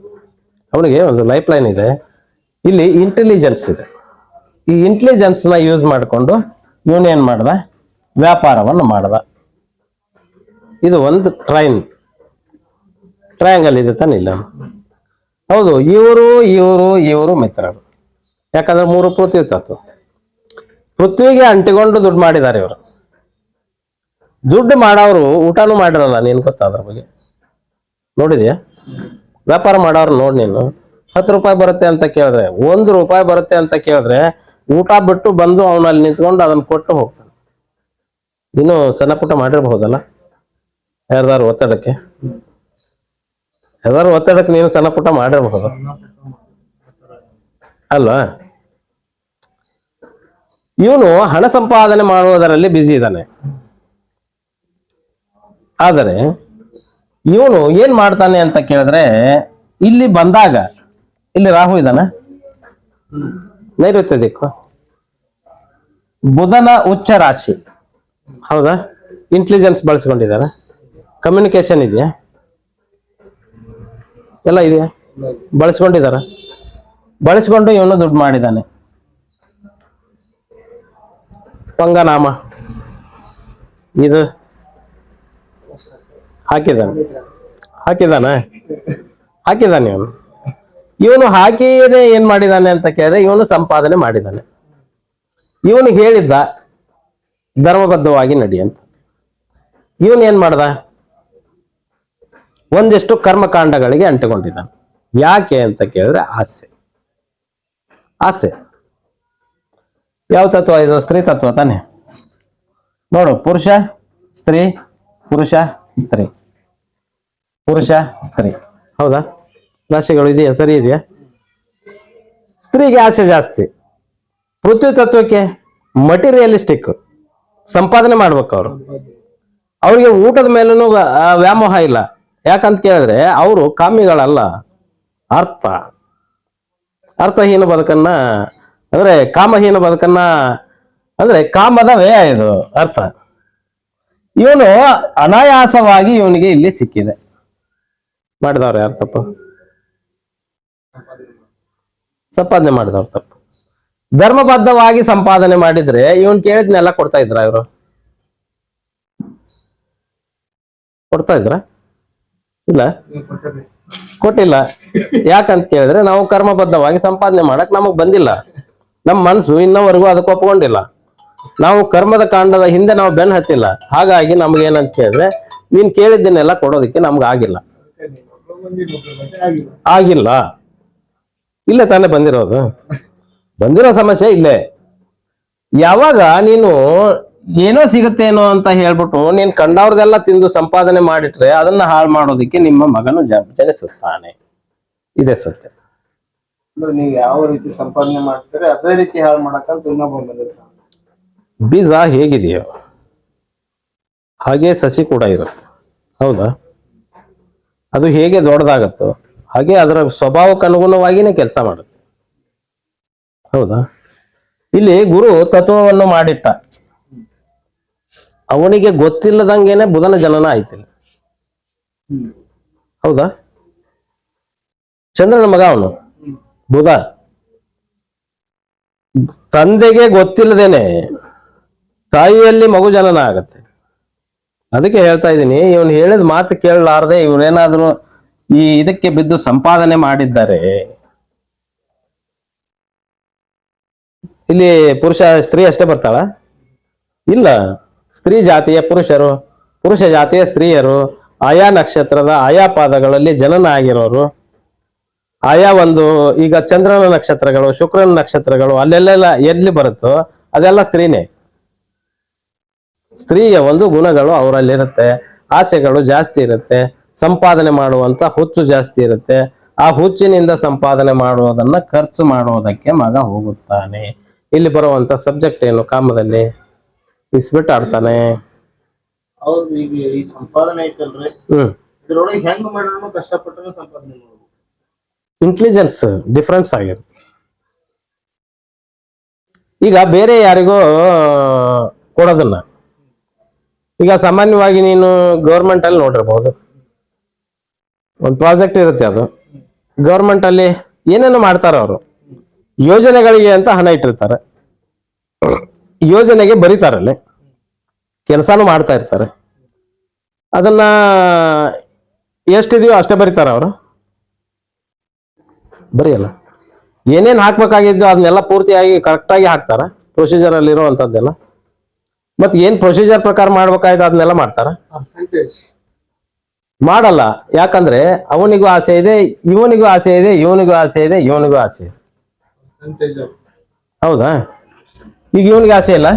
ಅವನಿಗೆ ಒಂದು ಲೈಫ್ ಲೈನ್ ಇದೆ. ಇಲ್ಲಿ ಇಂಟೆಲಿಜೆನ್ಸ್ ಇದೆ. ಈ ಇಂಟೆಲಿಜೆನ್ಸ್ ನ ಯೂಸ್ ಮಾಡಿಕೊಂಡು ಇವನೇನ್ ಮಾಡ್ದ? ವ್ಯಾಪಾರವನ್ನು ಮಾಡ್ದ. ಇದು ಒಂದು ಟ್ರಯಾಂಗಲ್ ಇದೆ ತಾನೆ ಇಲ್ಲ? ಹೌದು. ಇವರು ಮಿತ್ರರು. ಯಾಕಂದ್ರೆ ಮೂರು ಪೃಥ್ವಿ ತತ್ವ. ಪೃಥ್ವಿಗೆ ಅಂಟಿಕೊಂಡು ದುಡ್ಡು ಮಾಡಿದ್ದಾರೆ ಇವರು. ದುಡ್ಡು ಮಾಡೋರು ಊಟನೂ ಮಾಡಿರಲ್ಲ. ನೀನ್ ಗೊತ್ತಾ ಅದ್ರ ಬಗ್ಗೆ? ನೋಡಿದ್ಯಾ? ವ್ಯಾಪಾರ ಮಾಡೋರು ನೋಡ್ ನೀನು. 10 ರೂಪಾಯಿ ಬರುತ್ತೆ ಅಂತ ಕೇಳಿದ್ರೆ, 1 ರೂಪಾಯಿ ಬರುತ್ತೆ ಅಂತ ಕೇಳಿದ್ರೆ ಊಟ ಬಿಟ್ಟು ಬಂದು ಅವನಲ್ಲಿ ನಿಂತ್ಕೊಂಡು ಅದನ್ನ ಕೊಟ್ಟು ಹೋಗ್ತಾನೆ. ಇನ್ನು ಸಣ್ಣ ಪುಟ್ಟ ಮಾಡಿರ್ಬಹುದಲ್ಲ? ಯಾರ್ದಾರು ಒತ್ತಡಕ್ಕೆ ನೀನು ಸಣ್ಣ ಪುಟ್ಟ ಮಾಡಿರ್ಬಹುದು ಅಲ್ವಾ? ಇವನು ಹಣ ಸಂಪಾದನೆ ಮಾಡುವುದರಲ್ಲಿ ಬ್ಯುಸಿ ಇದ್ದಾನೆ. ಆದರೆ ಇವನು ಏನ್ ಮಾಡ್ತಾನೆ ಅಂತ ಕೇಳಿದ್ರೆ, ಇಲ್ಲಿ ಬಂದಾಗ ಇಲ್ಲಿ ರಾಹು ಇದ್ದಾನೆ, ನೈಋತ್ಯ ದಿಕ್ಕು, ಬುಧನ ಉಚ್ಚ ರಾಶಿ, ಹೌದಾ? ಇಂಟೆಲಿಜೆನ್ಸ್ ಬಳಸ್ಕೊಂಡಿದ್ದಾರೆ, ಕಮ್ಯುನಿಕೇಶನ್ ಇದೆಯಾ, ಎಲ್ಲ ಇದೆಯಾ, ಬಳಸ್ಕೊಂಡಿದ್ದಾರೆ. ಬಳಸ್ಕೊಂಡು ಇವನು ದುಡ್ಡು ಮಾಡಿದ್ದಾನೆ. ಪಂಗನಾಮ ಇದು ಹಾಕಿದಾನೆ ಇವನು ಹಾಕಿಯೇ ಏನ್ ಮಾಡಿದಾನೆ ಅಂತ ಕೇಳಿದ್ರೆ, ಇವನು ಸಂಪಾದನೆ ಮಾಡಿದ್ದಾನೆ. ಇವನಿಗೆ ಹೇಳಿದ್ದ ಧರ್ಮಬದ್ಧವಾಗಿ ನಡಿ ಅಂತ. ಇವನ್ ಏನ್ ಮಾಡ್ದ? ಒಂದಿಷ್ಟು ಕರ್ಮಕಾಂಡಗಳಿಗೆ ಅಂಟಿಕೊಂಡಿದ್ದಾನೆ. ಯಾಕೆ ಅಂತ ಕೇಳಿದ್ರೆ ಆಸೆ. ಯಾವ ತತ್ವ ಇದು? ಸ್ತ್ರೀ ತತ್ವ ತಾನೆ. ನೋಡು, ಪುರುಷ ಸ್ತ್ರೀ, ಹೌದಾ? ರಾಶಿಗಳು ಇದೆಯಾ? ಸರಿ ಇದೆಯಾ? ಸ್ತ್ರೀಗೆ ಆಸೆ ಜಾಸ್ತಿ. ಪೃಥ್ವಿ ತತ್ವಕ್ಕೆ ಮಟೀರಿಯಲಿಸ್ಟಿಕ್, ಸಂಪಾದನೆ ಮಾಡ್ಬೇಕು ಅವರು. ಅವ್ರಿಗೆ ಊಟದ ಮೇಲೂ ವ್ಯಾಮೋಹ ಇಲ್ಲ. ಯಾಕಂತ ಕೇಳಿದ್ರೆ ಅವರು ಕಾಮಿಗಳಲ್ಲ. ಅರ್ಥಹೀನ ಬದುಕನ್ನ ಅಂದ್ರೆ ಕಾಮಹೀನ ಬದುಕನ್ನ ಅಂದ್ರೆ ಕಾಮದ ವ್ಯಯ ಇದು ಅರ್ಥ. ಇವನು ಅನಾಯಾಸವಾಗಿ ಇವನಿಗೆ ಇಲ್ಲಿ ಸಿಕ್ಕಿದೆ. ಮಾಡಿದವ್ರು ಯಾರು ತಪ್ಪು? ಸಂಪಾದನೆ ಮಾಡಿದವ್ರು ತಪ್ಪು. ಧರ್ಮಬದ್ಧವಾಗಿ ಸಂಪಾದನೆ ಮಾಡಿದ್ರೆ ಇವನ್ ಕೇಳಿದ್ನೆಲ್ಲ ಕೊಡ್ತಾ ಇದ್ರ? ಇವರು ಕೊಡ್ತಾ ಇದ್ರ? ಇಲ್ಲ, ಕೊಟ್ಟಿಲ್ಲ. ಯಾಕಂತ ಕೇಳಿದ್ರೆ ನಾವು ಕರ್ಮಬದ್ಧವಾಗಿ ಸಂಪಾದನೆ ಮಾಡಕ್ ನಮಗ್ ಬಂದಿಲ್ಲ. ನಮ್ಮ ಮನಸ್ಸು ಇನ್ನವರೆಗೂ ಅದಕ್ಕೆ ಒಪ್ಕೊಂಡಿಲ್ಲ. ನಾವು ಕರ್ಮದ ಕಾಂಡದ ಹಿಂದೆ ನಾವು ಬೆನ್ ಹತ್ತಿಲ್ಲ. ಹಾಗಾಗಿ ನಮ್ಗೆ ಏನಂತ ಕೇಳಿದ್ರೆ, ನೀನ್ ಕೇಳಿದ್ದನ್ನೆಲ್ಲ ಕೊಡೋದಕ್ಕೆ ನಮ್ಗೆ ಆಗಿಲ್ಲ. ಇಲ್ಲೇ ತಾನೇ ಬಂದಿರೋ ಸಮಸ್ಯೆ ಇಲ್ಲೇ. ಯಾವಾಗ ನೀನು ಏನೋ ಸಿಗುತ್ತೇನೋ ಅಂತ ಹೇಳ್ಬಿಟ್ಟು ನೀನ್ ಕಂಡವ್ರದೆಲ್ಲ ತಿಂದು ಸಂಪಾದನೆ ಮಾಡಿಟ್ರೆ ಅದನ್ನ ಹಾಳು ಮಾಡೋದಕ್ಕೆ ನಿಮ್ಮ ಮಗನು ಜನಿಸುತ್ತಾನೆ. ಇದೇ ಸತ್ಯ. ಅಂದ್ರೆ ನೀವು ಯಾವ ರೀತಿ ಸಂಪಾದನೆ ಮಾಡ್ತೀರಿ ಅದೇ ರೀತಿ ಹಾಳು ಮಾಡಕ್ಕಂತ ಇನ್ನೊಬ್ಬ ಬಂದಿರ್ತಾನೆ. ಬೀಜ ಹೇಗಿದೆಯೋ ಹಾಗೆ ಸಸಿ ಕೂಡ ಇರುತ್ತೆ, ಹೌದಾ? ಅದು ಹೇಗೆ ದೊಡ್ಡದಾಗತ್ತೋ ಹಾಗೆ ಅದರ ಸ್ವಭಾವಕ್ಕೆ ಅನುಗುಣವಾಗಿನೇ ಕೆಲಸ ಮಾಡುತ್ತೆ, ಹೌದಾ? ಇಲ್ಲಿ ಗುರು ತತ್ವವನ್ನು ಮಾಡಿಟ್ಟ. ಅವನಿಗೆ ಗೊತ್ತಿಲ್ಲದಂಗೆನೆ ಬುಧನ ಜನನ ಆಯ್ತಿಲ್ಲ, ಹೌದಾ? ಚಂದ್ರನ ಮಗ ಅವನು ಬುಧ. ತಂದೆಗೆ ಗೊತ್ತಿಲ್ಲದೇನೆ ತಾಯಿಯಲ್ಲಿ ಮಗು ಜನನ ಆಗತ್ತೆ. ಅದಕ್ಕೆ ಹೇಳ್ತಾ ಇದ್ದೀನಿ, ಇವನು ಹೇಳಿದ ಮಾತು ಕೇಳಲಾರದೆ ಇವನೇನಾದ್ರೂ ಈ ಇದಕ್ಕೆ ಬಿದ್ದು ಸಂಪಾದನೆ ಮಾಡಿದ್ದಾರೆ. ಇಲ್ಲಿ ಸ್ತ್ರೀ ಅಷ್ಟೇ ಬರ್ತಾಳ? ಇಲ್ಲ, ಸ್ತ್ರೀ ಜಾತಿಯ ಪುರುಷರು, ಪುರುಷ ಜಾತಿಯ ಸ್ತ್ರೀಯರು, ಆಯಾ ನಕ್ಷತ್ರದ ಆಯಾ ಪಾದಗಳಲ್ಲಿ ಜನನ ಆಗಿರೋರು, ಆಯಾ ಒಂದು ಈಗ ಚಂದ್ರನ ನಕ್ಷತ್ರಗಳು, ಶುಕ್ರನ ನಕ್ಷತ್ರಗಳು ಅಲ್ಲೆಲ್ಲ ಎಲ್ಲಿ ಬರುತ್ತೋ ಅದೆಲ್ಲ ಸ್ತ್ರೀನೇ. ಸ್ತ್ರೀಯ ಒಂದು ಗುಣಗಳು ಅವರಲ್ಲಿರುತ್ತೆ, ಆಸೆಗಳು ಜಾಸ್ತಿ ಇರುತ್ತೆ, ಸಂಪಾದನೆ ಮಾಡುವಂತ ಹುಚ್ಚು ಜಾಸ್ತಿ ಇರುತ್ತೆ. ಆ ಹುಚ್ಚಿನಿಂದ ಸಂಪಾದನೆ ಮಾಡುವುದನ್ನ ಖರ್ಚು ಮಾಡುವುದಕ್ಕೆ ಮಗ ಹೋಗುತ್ತಾನೆ. ಇಲ್ಲಿ ಬರುವಂತ ಸಬ್ಜೆಕ್ಟ್ ಏನು? ಕಾಮದಲ್ಲಿ ಇಸ್ಬಿಟ್ಟು ಆಡ್ತಾನೆ. ಹೌದು. ಈಗ ಈ ಸಂಪಾದನೆ ಐತಲ್ರಿ, ಇದ್ರೊಳಗೆ ಹೆಂಗ್ ಮಾಡಿದ್ರು ಕಷ್ಟಪಟ್ಟರೆ ಸಂಪಾದನೆ ಮಾಡ್ಬೋದು. ಇಂಟೆಲಿಜೆನ್ಸ್ ಡಿಫ್ರೆನ್ಸ್ ಆಗಿರುತ್ತೆ. ಈಗ ಬೇರೆ ಯಾರಿಗೋ ಕೊಡೋದನ್ನ, ಈಗ ಸಾಮಾನ್ಯವಾಗಿ ನೀನು ಗೌರ್ಮೆಂಟ್ ಅಲ್ಲಿ ನೋಡಿರ್ಬಹುದು, ಒಂದು ಪ್ರಾಜೆಕ್ಟ್ ಇರುತ್ತೆ, ಅದು ಗೌರ್ಮೆಂಟ್ ಅಲ್ಲಿ ಏನೇನು ಮಾಡ್ತಾರ ಅವರು, ಯೋಜನೆಗಳಿಗೆ ಅಂತ ಹಣ ಇಟ್ಟಿರ್ತಾರೆ, ಯೋಜನೆಗೆ ಬರೀತಾರಲ್ಲಿ, ಕೆಲಸನೂ ಮಾಡ್ತಾ ಇರ್ತಾರೆ. ಅದನ್ನ ಎಷ್ಟಿದೆಯೋ ಅಷ್ಟೇ ಬರೀತಾರ ಅವರು, ಬರೆಯಲ್ಲ. ಏನೇನ್ ಹಾಕ್ಬೇಕಾಗಿದ್ದು ಅದನ್ನೆಲ್ಲ ಪೂರ್ತಿಯಾಗಿ ಕರೆಕ್ಟಾಗಿ ಹಾಕ್ತಾರ, ಪ್ರೊಸೀಜರ್ ಅಲ್ಲಿ ಇರುವಂತದ್ದೆಲ್ಲ. ಮತ್ತೆ ಏನ್ ಪ್ರೊಸೀಜರ್ ಪ್ರಕಾರ ಮಾಡ್ಬೇಕಾಯ್ತು ಅದನ್ನೆಲ್ಲ ಮಾಡ್ತಾರ? ಮಾಡಲ್ಲ. ಯಾಕಂದ್ರೆ ಅವನಿಗೂ ಆಸೆ ಇದೆ, ಇವನಿಗೂ ಆಸೆ ಇದೆ, ಇವನಿಗೂ ಆಸೆ ಇದೆ, ಇವನಿಗೂ ಆಸೆ ಇದೆ, ಹೌದಾ? ಈಗ ಇವನಿಗೆ ಆಸೆ ಇಲ್ಲ,